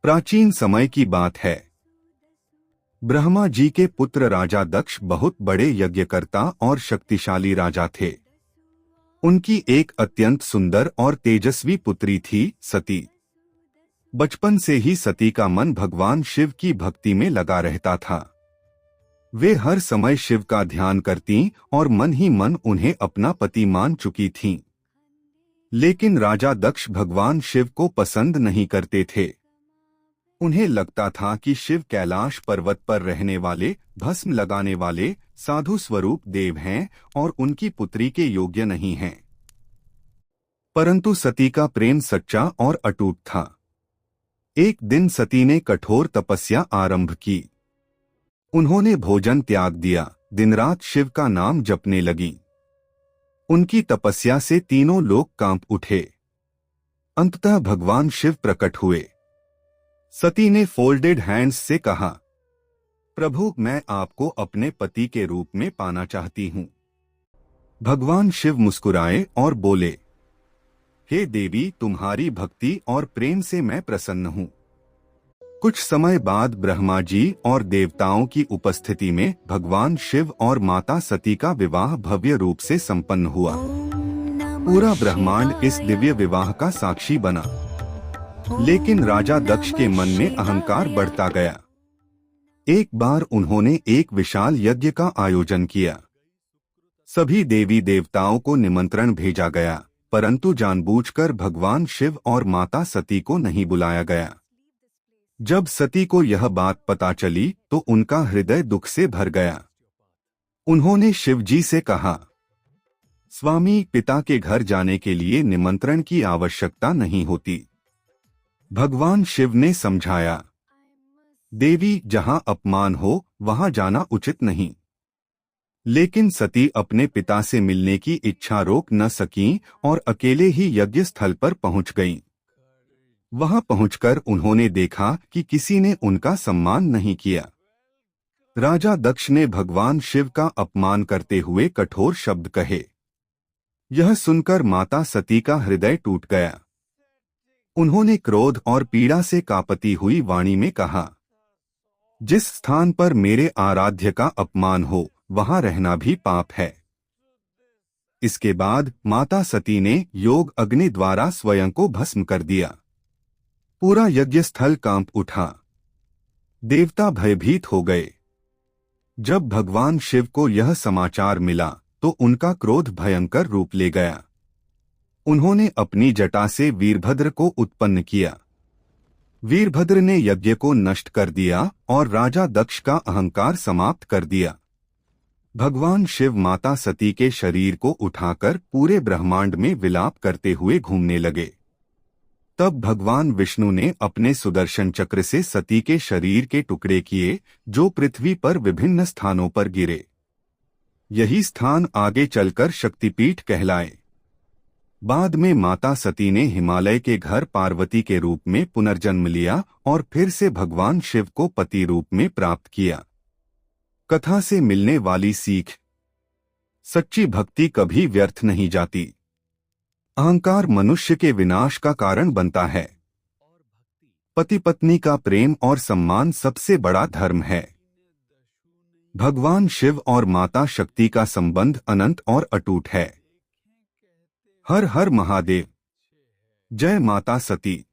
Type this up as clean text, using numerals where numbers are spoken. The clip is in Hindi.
प्राचीन समय की बात है। ब्रह्मा जी के पुत्र राजा दक्ष बहुत बड़े यज्ञकर्ता और शक्तिशाली राजा थे। उनकी एक अत्यंत सुंदर और तेजस्वी पुत्री थी, सती। बचपन से ही सती का मन भगवान शिव की भक्ति में लगा रहता था। वे हर समय शिव का ध्यान करती और मन ही मन उन्हें अपना पति मान चुकी थीं। लेकिन राजा दक्ष भगवान शिव को पसंद नहीं करते थे। उन्हें लगता था कि शिव कैलाश पर्वत पर रहने वाले, भस्म लगाने वाले साधु स्वरूप देव हैं और उनकी पुत्री के योग्य नहीं हैं। परंतु सती का प्रेम सच्चा और अटूट था। एक दिन सती ने कठोर तपस्या आरंभ की। उन्होंने भोजन त्याग दिया, दिन रात शिव का नाम जपने लगी। उनकी तपस्या से तीनों लोग कांप उठे। अंततः भगवान शिव प्रकट हुए। सती ने फोल्डेड हैंड्स से कहा, प्रभु, मैं आपको अपने पति के रूप में पाना चाहती हूं। भगवान शिव मुस्कुराए और बोले, हे देवी, तुम्हारी भक्ति और प्रेम से मैं प्रसन्न हूं। कुछ समय बाद ब्रह्मा जी और देवताओं की उपस्थिति में भगवान शिव और माता सती का विवाह भव्य रूप से संपन्न हुआ। पूरा ब्रह्मांड इस दिव्य विवाह का साक्षी बना। लेकिन राजा दक्ष के मन में अहंकार बढ़ता गया। एक बार उन्होंने एक विशाल यज्ञ का आयोजन किया। सभी देवी देवताओं को निमंत्रण भेजा गया, परंतु जानबूझकर भगवान शिव और माता सती को नहीं बुलाया गया। जब सती को यह बात पता चली तो उनका हृदय दुख से भर गया। उन्होंने शिव जी से कहा, स्वामी, पिता के घर जाने के लिए निमंत्रण की आवश्यकता नहीं होती। भगवान शिव ने समझाया, देवी, जहां अपमान हो वहां जाना उचित नहीं। लेकिन सती अपने पिता से मिलने की इच्छा रोक न सकीं और अकेले ही यज्ञ स्थल पर पहुंच गईं। वहां पहुंचकर उन्होंने देखा कि किसी ने उनका सम्मान नहीं किया। राजा दक्ष ने भगवान शिव का अपमान करते हुए कठोर शब्द कहे। यह सुनकर माता सती का हृदय टूट गया। उन्होंने क्रोध और पीड़ा से कांपती हुई वाणी में कहा, जिस स्थान पर मेरे आराध्य का अपमान हो वहां रहना भी पाप है। इसके बाद माता सती ने योग अग्नि द्वारा स्वयं को भस्म कर दिया। पूरा यज्ञ स्थल कांप उठा। देवता भयभीत हो गए। जब भगवान शिव को यह समाचार मिला तो उनका क्रोध भयंकर रूप ले गया। उन्होंने अपनी जटा से वीरभद्र को उत्पन्न किया। वीरभद्र ने यज्ञ को नष्ट कर दिया और राजा दक्ष का अहंकार समाप्त कर दिया। भगवान शिव माता सती के शरीर को उठाकर पूरे ब्रह्मांड में विलाप करते हुए घूमने लगे। तब भगवान विष्णु ने अपने सुदर्शन चक्र से सती के शरीर के टुकड़े किए, जो पृथ्वी पर विभिन्न स्थानों पर गिरे। यही स्थान आगे चलकर शक्तिपीठ कहलाए। बाद में माता सती ने हिमालय के घर पार्वती के रूप में पुनर्जन्म लिया और फिर से भगवान शिव को पति रूप में प्राप्त किया। कथा से मिलने वाली सीख, सच्ची भक्ति कभी व्यर्थ नहीं जाती। अहंकार मनुष्य के विनाश का कारण बनता है। पति पत्नी का प्रेम और सम्मान सबसे बड़ा धर्म है। भगवान शिव और माता शक्ति का संबंध अनंत और अटूट है। हर हर महादेव। जय माता सती।